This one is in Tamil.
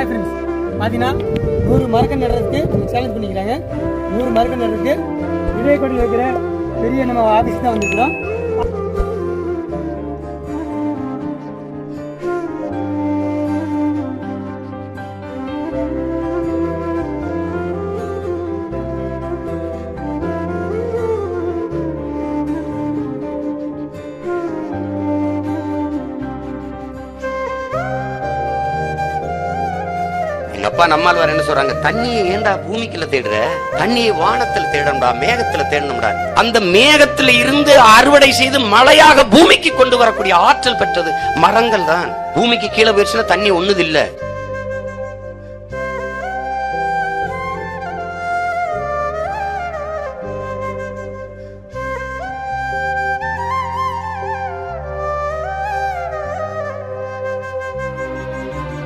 ஹாய் ஃப்ரெண்ட்ஸ், பார்த்தீங்கன்னா 100 மரக்கன்று நடுறதுக்கு சேலஞ்ச் பண்ணிக்கிறாங்க. 100 மரக்கன்று நடுறதுக்கு இதயக்கோட்டில் இருக்கிற பெரிய நம்ம ஆஃபீஸ் தான் வந்துருக்கிறோம். அப்பா நம்மால் என்ன சொல்றாங்க, தண்ணியை ஏண்டா பூமிக்குள்ள தேடுற, தண்ணியை வானத்துல தேடணும்டா, மேகத்துல தேடணும்டா. அந்த மேகத்துல இருந்து அறுவடை செய்து மழையாக பூமிக்கு கொண்டு வரக்கூடிய ஆற்றல் பெற்றது மரங்கள் தான். பூமிக்கு கீழே போயிடுச்சுன்னா தண்ணி ஒண்ணுது இல்ல.